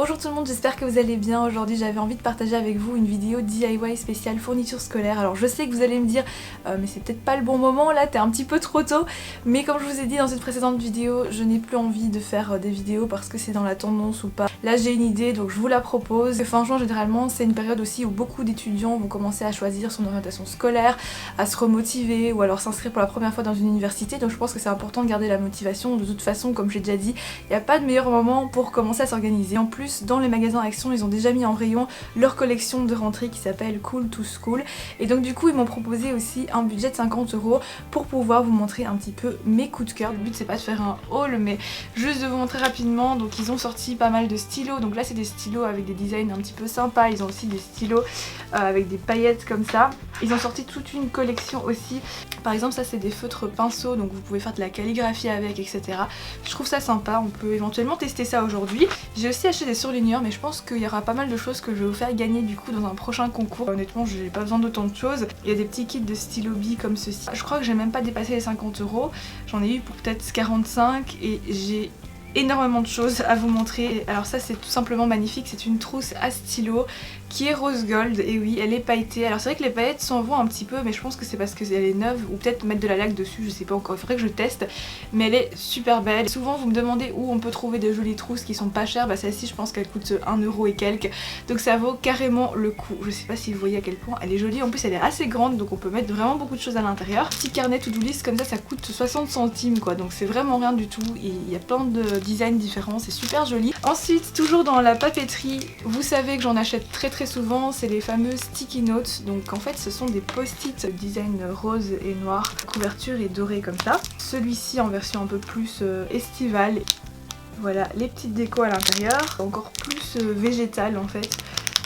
Bonjour tout le monde, j'espère que vous allez bien. Aujourd'hui j'avais envie de partager avec vous une vidéo DIY spéciale fourniture scolaire. Alors je sais que vous allez me dire mais c'est peut-être pas le bon moment là, t'es un petit peu trop tôt. Mais comme je vous ai dit dans une précédente vidéo, je n'ai plus envie de faire des vidéos parce que c'est dans la tendance ou pas. Là j'ai une idée donc je vous la propose. Fin juin généralement c'est une période aussi où beaucoup d'étudiants vont commencer à choisir son orientation scolaire, à se remotiver ou alors s'inscrire pour la première fois dans une université. Donc je pense que c'est important de garder la motivation. De toute façon comme j'ai déjà dit, il n'y a pas de meilleur moment pour commencer à s'organiser. En plus dans les magasins Action ils ont déjà mis en rayon leur collection de rentrée qui s'appelle Cool to School et donc du coup ils m'ont proposé aussi un budget de 50 € pour pouvoir vous montrer un petit peu mes coups de cœur. Le but c'est pas de faire un haul mais juste de vous montrer rapidement. Donc ils ont sorti pas mal de stylos, donc là c'est des stylos avec des designs un petit peu sympas, ils ont aussi des stylos avec des paillettes comme ça. Ils ont sorti toute une collection aussi, par exemple ça c'est des feutres pinceaux donc vous pouvez faire de la calligraphie avec etc. Je trouve ça sympa, on peut éventuellement tester ça aujourd'hui. J'ai aussi acheté des surligneurs mais je pense qu'il y aura pas mal de choses que je vais vous faire gagner du coup dans un prochain concours. Honnêtement j'ai pas besoin d'autant de choses. Il y a des petits kits de stylo billes comme ceci. Je crois que j'ai même pas dépassé les 50 €. J'en ai eu pour peut-être 45 et j'ai énormément de choses à vous montrer. Alors ça c'est tout simplement magnifique, c'est une trousse à stylo qui est rose gold et oui elle est pailletée. Alors c'est vrai que les paillettes s'en vont un petit peu mais je pense que c'est parce qu'elle est neuve ou peut-être mettre de la laque dessus, je sais pas encore, il faudrait que je teste, mais elle est super belle. Souvent vous me demandez où on peut trouver des jolies trousses qui sont pas chères, bah celle-ci je pense qu'elle coûte 1 € et quelques, donc ça vaut carrément le coup. Je sais pas si vous voyez à quel point elle est jolie, en plus elle est assez grande donc on peut mettre vraiment beaucoup de choses à l'intérieur. Petit carnet to-do list comme ça coûte 60 centimes quoi, donc c'est vraiment rien du tout et il y a plein de designs différents, c'est super joli. Ensuite toujours dans la papeterie, vous savez que j'en achète très souvent, c'est les fameux sticky notes. Donc en fait ce sont des post-it design rose et noir, la couverture est dorée comme ça. Celui-ci en version un peu plus estivale. Voilà les petites décos à l'intérieur, encore plus végétale en fait.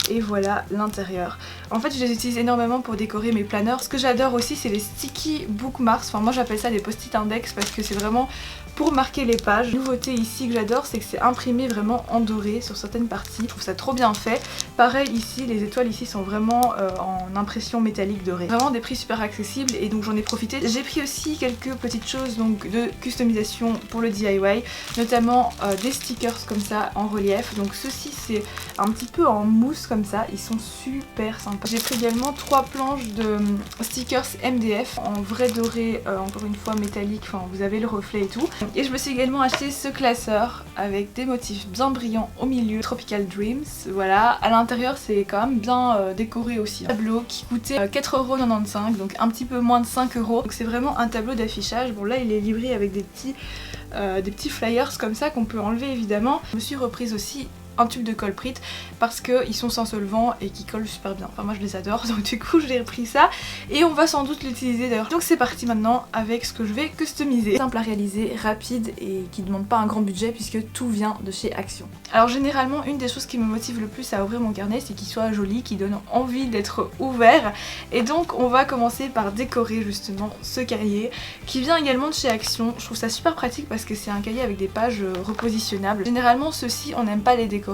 Et voilà l'intérieur. En fait je les utilise énormément pour décorer mes planeurs. Ce que j'adore aussi c'est les sticky bookmarks, enfin moi j'appelle ça des post-it index parce que c'est vraiment pour marquer les pages. La nouveauté ici que j'adore c'est que c'est imprimé vraiment en doré sur certaines parties. Je trouve ça trop bien fait. Pareil ici, les étoiles ici sont vraiment en impression métallique dorée. Vraiment des prix super accessibles et donc j'en ai profité. J'ai pris aussi quelques petites choses donc de customisation pour le DIY, notamment des stickers comme ça en relief. Donc ceux-ci c'est un petit peu en mousse comme ça, ils sont super sympas. J'ai pris également 3 planches de stickers MDF en vrai doré, encore une fois métallique, enfin vous avez le reflet et tout. Et je me suis également acheté ce classeur avec des motifs bien brillants au milieu, Tropical Dreams, voilà. À l'intérieur c'est quand même bien décoré aussi. Un tableau qui coûtait 4,95 €, donc un petit peu moins de 5 €. Donc c'est vraiment un tableau d'affichage. Bon là il est livré avec des petits flyers comme ça qu'on peut enlever évidemment. Je me suis reprise aussi un tube de colle Prit parce qu'ils sont sans solvant et qui collent super bien. Enfin moi je les adore donc du coup j'ai repris ça et on va sans doute l'utiliser d'ailleurs. Donc c'est parti maintenant avec ce que je vais customiser. Simple à réaliser, rapide et qui ne demande pas un grand budget puisque tout vient de chez Action. Alors généralement une des choses qui me motive le plus à ouvrir mon carnet c'est qu'il soit joli, qu'il donne envie d'être ouvert et donc on va commencer par décorer justement ce cahier qui vient également de chez Action. Je trouve ça super pratique parce que c'est un cahier avec des pages repositionnables. Généralement ceux-ci on n'aime pas les décorer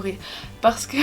parce que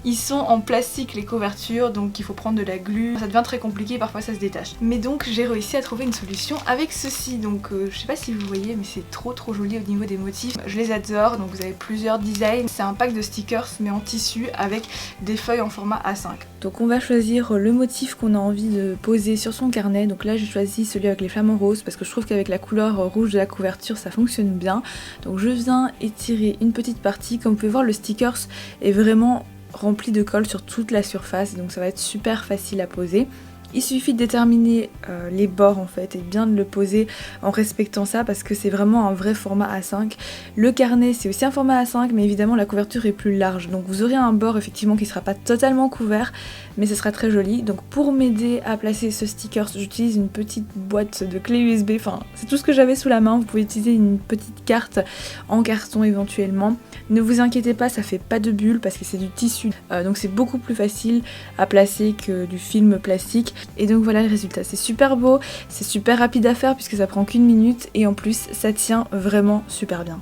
ils sont en plastique les couvertures donc il faut prendre de la glu, ça devient très compliqué, parfois ça se détache. Mais donc j'ai réussi à trouver une solution avec ceci, donc je sais pas si vous voyez mais c'est trop joli au niveau des motifs, je les adore. Donc vous avez plusieurs designs, c'est un pack de stickers mais en tissu avec des feuilles en format A5. Donc on va choisir le motif qu'on a envie de poser sur son carnet. Donc là j'ai choisi celui avec les flamants roses parce que je trouve qu'avec la couleur rouge de la couverture ça fonctionne bien. Donc je viens étirer une petite partie, comme vous pouvez voir le sticker est vraiment rempli de colle sur toute la surface donc ça va être super facile à poser. Il suffit de déterminer les bords en fait et bien de le poser en respectant ça parce que c'est vraiment un vrai format A5. Le carnet c'est aussi un format A5 mais évidemment la couverture est plus large donc vous aurez un bord effectivement qui sera pas totalement couvert mais ce sera très joli. Donc pour m'aider à placer ce sticker j'utilise une petite boîte de clé USB, enfin c'est tout ce que j'avais sous la main. Vous pouvez utiliser une petite carte en carton éventuellement. Ne vous inquiétez pas, ça fait pas de bulles parce que c'est du tissu donc c'est beaucoup plus facile à placer que du film plastique. Et donc voilà le résultat, c'est super beau, c'est super rapide à faire puisque ça prend qu'une minute et en plus ça tient vraiment super bien.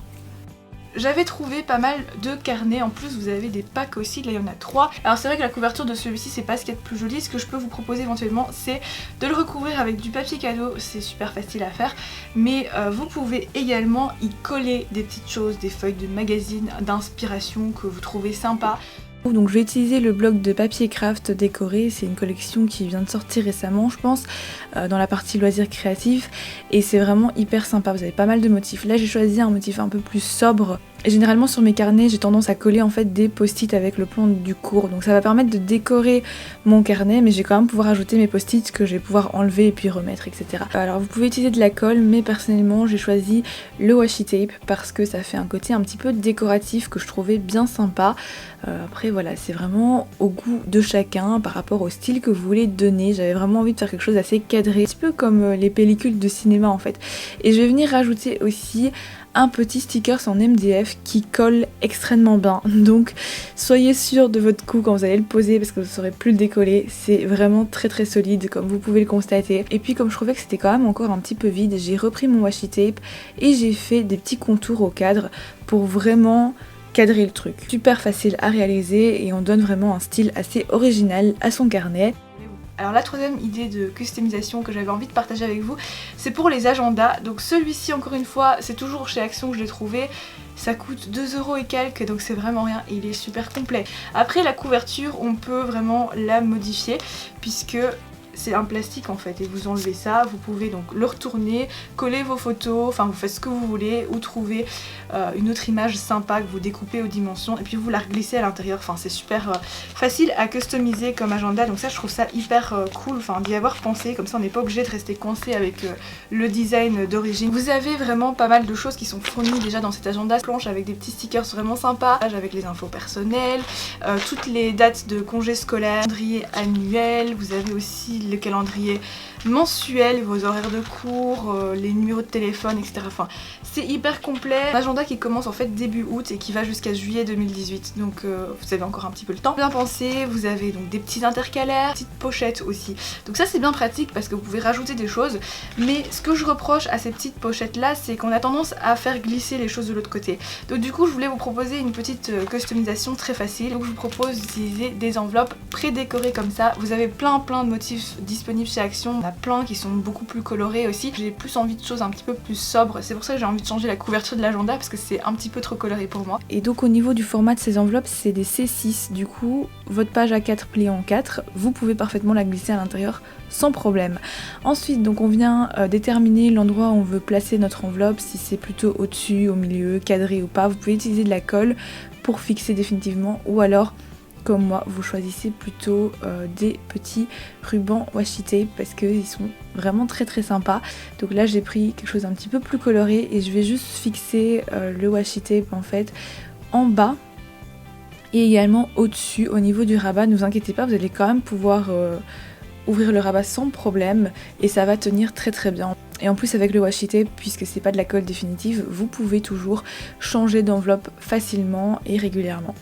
j'avais trouvé pas mal de carnets, en plus vous avez des packs aussi, là il y en a 3. Alors c'est vrai que la couverture de celui-ci c'est pas ce qu'il y a de plus joli, ce que je peux vous proposer éventuellement c'est de le recouvrir avec du papier cadeau, c'est super facile à faire, mais vous pouvez également y coller des petites choses, des feuilles de magazine, d'inspiration que vous trouvez sympa. Donc je vais utiliser le bloc de papier craft décoré, c'est une collection qui vient de sortir récemment je pense, dans la partie loisirs créatifs, et c'est vraiment hyper sympa, vous avez pas mal de motifs. Là j'ai choisi un motif un peu plus sobre, et généralement sur mes carnets j'ai tendance à coller en fait des post-it avec le plan du cours, donc ça va permettre de décorer mon carnet, mais je vais quand même pouvoir ajouter mes post-it que je vais pouvoir enlever et puis remettre, etc. Alors vous pouvez utiliser de la colle, mais personnellement j'ai choisi le washi tape parce que ça fait un côté un petit peu décoratif que je trouvais bien sympa. Après voilà, c'est vraiment au goût de chacun par rapport au style que vous voulez donner. J'avais vraiment envie de faire quelque chose d'assez cadré, un petit peu comme les pellicules de cinéma en fait. Et je vais venir rajouter aussi un petit sticker en MDF qui colle extrêmement bien, donc soyez sûr de votre coup quand vous allez le poser parce que vous ne saurez plus le décoller. C'est vraiment très très solide comme vous pouvez le constater. Et puis comme je trouvais que c'était quand même encore un petit peu vide, j'ai repris mon washi tape et j'ai fait des petits contours au cadre pour vraiment cadrer le truc. Super facile à réaliser et on donne vraiment un style assez original à son carnet. Alors la troisième idée de customisation que j'avais envie de partager avec vous, c'est pour les agendas. Donc celui-ci encore une fois, c'est toujours chez Action que je l'ai trouvé. Ça coûte 2€ et quelques, donc c'est vraiment rien et il est super complet. Après la couverture, on peut vraiment la modifier puisque c'est un plastique en fait, et vous enlevez ça, vous pouvez donc le retourner, coller vos photos, enfin vous faites ce que vous voulez, ou trouver une autre image sympa que vous découpez aux dimensions et puis vous la reglissez à l'intérieur. Enfin c'est super facile à customiser comme agenda, donc ça je trouve ça hyper cool, enfin d'y avoir pensé, comme ça on n'est pas obligé de rester coincé avec le design d'origine. Vous avez vraiment pas mal de choses qui sont fournies déjà dans cet agenda, planche avec des petits stickers vraiment sympas, avec les infos personnelles, toutes les dates de congés scolaires, calendrier annuel, vous avez aussi le calendrier mensuel, vos horaires de cours, les numéros de téléphone, etc. Enfin, c'est hyper complet. Un agenda qui commence en fait début août et qui va jusqu'à juillet 2018, donc vous avez encore un petit peu le temps. Bien pensé, vous avez donc des petits intercalaires, petites pochettes aussi. Donc ça c'est bien pratique parce que vous pouvez rajouter des choses, mais ce que je reproche à ces petites pochettes là, c'est qu'on a tendance à faire glisser les choses de l'autre côté. Donc du coup je voulais vous proposer une petite customisation très facile. Donc je vous propose d'utiliser des enveloppes pré-décorées comme ça. Vous avez plein de motifs disponibles chez Action. On a plein qui sont beaucoup plus colorés aussi. J'ai plus envie de choses un petit peu plus sobres. C'est pour ça que j'ai envie de changer la couverture de l'agenda parce que c'est un petit peu trop coloré pour moi. Et donc au niveau du format de ces enveloppes, c'est des C6. Du coup, votre page A4 pliée en 4, vous pouvez parfaitement la glisser à l'intérieur sans problème. Ensuite, donc on vient déterminer l'endroit où on veut placer notre enveloppe, si c'est plutôt au-dessus, au milieu, cadré ou pas. Vous pouvez utiliser de la colle pour fixer définitivement, ou alors comme moi, vous choisissez plutôt des petits rubans washi tape parce qu'ils sont vraiment très sympas. Donc là j'ai pris quelque chose d'un petit peu plus coloré et je vais juste fixer le washi tape en fait en bas et également au-dessus au niveau du rabat. Ne vous inquiétez pas, vous allez quand même pouvoir ouvrir le rabat sans problème et ça va tenir très bien. Et en plus avec le washi tape, puisque c'est pas de la colle définitive, vous pouvez toujours changer d'enveloppe facilement et régulièrement.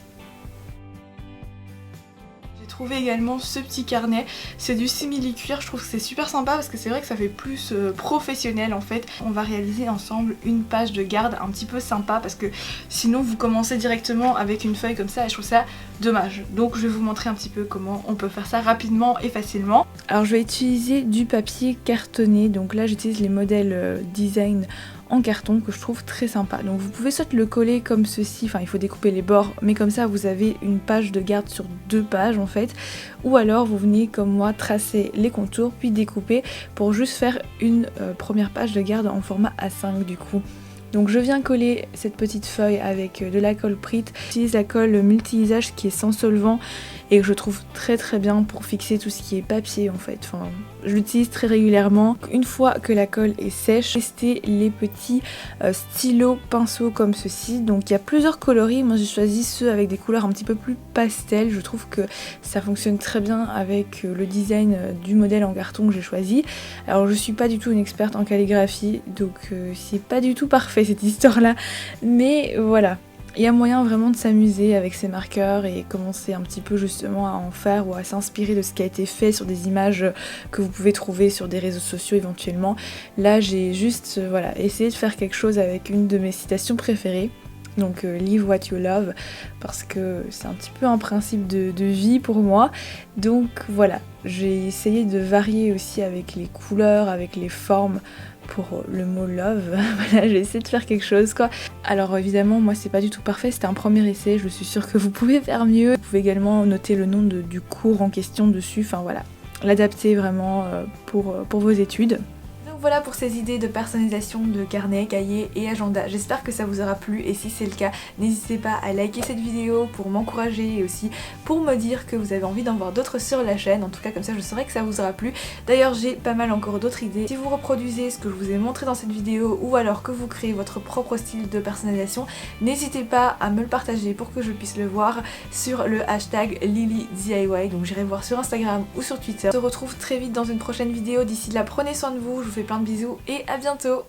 Trouvé également ce petit carnet, c'est du simili-cuir, je trouve que c'est super sympa parce que c'est vrai que ça fait plus professionnel en fait. On va réaliser ensemble une page de garde un petit peu sympa parce que sinon vous commencez directement avec une feuille comme ça et je trouve ça dommage. Donc je vais vous montrer un petit peu comment on peut faire ça rapidement et facilement. Alors je vais utiliser du papier cartonné, donc là j'utilise les modèles design en carton que je trouve très sympa. Donc vous pouvez soit le coller comme ceci, enfin il faut découper les bords, mais comme ça vous avez une page de garde sur 2 pages en fait, ou alors vous venez comme moi tracer les contours puis découper pour juste faire une première page de garde en format A5 du coup. Donc je viens coller cette petite feuille avec de la colle Prit. J'utilise la colle multi-usage qui est sans solvant et que je trouve très bien pour fixer tout ce qui est papier en fait. Enfin, je l'utilise très régulièrement. Une fois que la colle est sèche, testez les petits stylos pinceaux comme ceci. Donc il y a plusieurs coloris, moi j'ai choisi ceux avec des couleurs un petit peu plus pastel. Je trouve que ça fonctionne très bien avec le design du modèle en carton que j'ai choisi. Alors je suis pas du tout une experte en calligraphie, donc c'est pas du tout parfait cette histoire là, mais voilà. Il y a moyen vraiment de s'amuser avec ces marqueurs et commencer un petit peu justement à en faire ou à s'inspirer de ce qui a été fait sur des images que vous pouvez trouver sur des réseaux sociaux éventuellement. Là j'ai juste voilà, essayé de faire quelque chose avec une de mes citations préférées. Donc live what you love, parce que c'est un petit peu un principe de vie pour moi. Donc voilà, j'ai essayé de varier aussi avec les couleurs, avec les formes pour le mot love. Voilà, j'ai essayé de faire quelque chose quoi. Alors évidemment moi c'est pas du tout parfait, c'était un premier essai, je suis sûre que vous pouvez faire mieux. Vous pouvez également noter le nom du cours en question dessus, enfin voilà, l'adapter vraiment pour vos études. Voilà pour ces idées de personnalisation de carnet, cahier et agenda. J'espère que ça vous aura plu et si c'est le cas, n'hésitez pas à liker cette vidéo pour m'encourager et aussi pour me dire que vous avez envie d'en voir d'autres sur la chaîne. En tout cas comme ça je saurai que ça vous aura plu. D'ailleurs j'ai pas mal encore d'autres idées. Si vous reproduisez ce que je vous ai montré dans cette vidéo ou alors que vous créez votre propre style de personnalisation, n'hésitez pas à me le partager pour que je puisse le voir sur le hashtag LilyDIY. Donc j'irai voir sur Instagram ou sur Twitter. On se retrouve très vite dans une prochaine vidéo. D'ici là prenez soin de vous, je vous fais plein de bisous et à bientôt.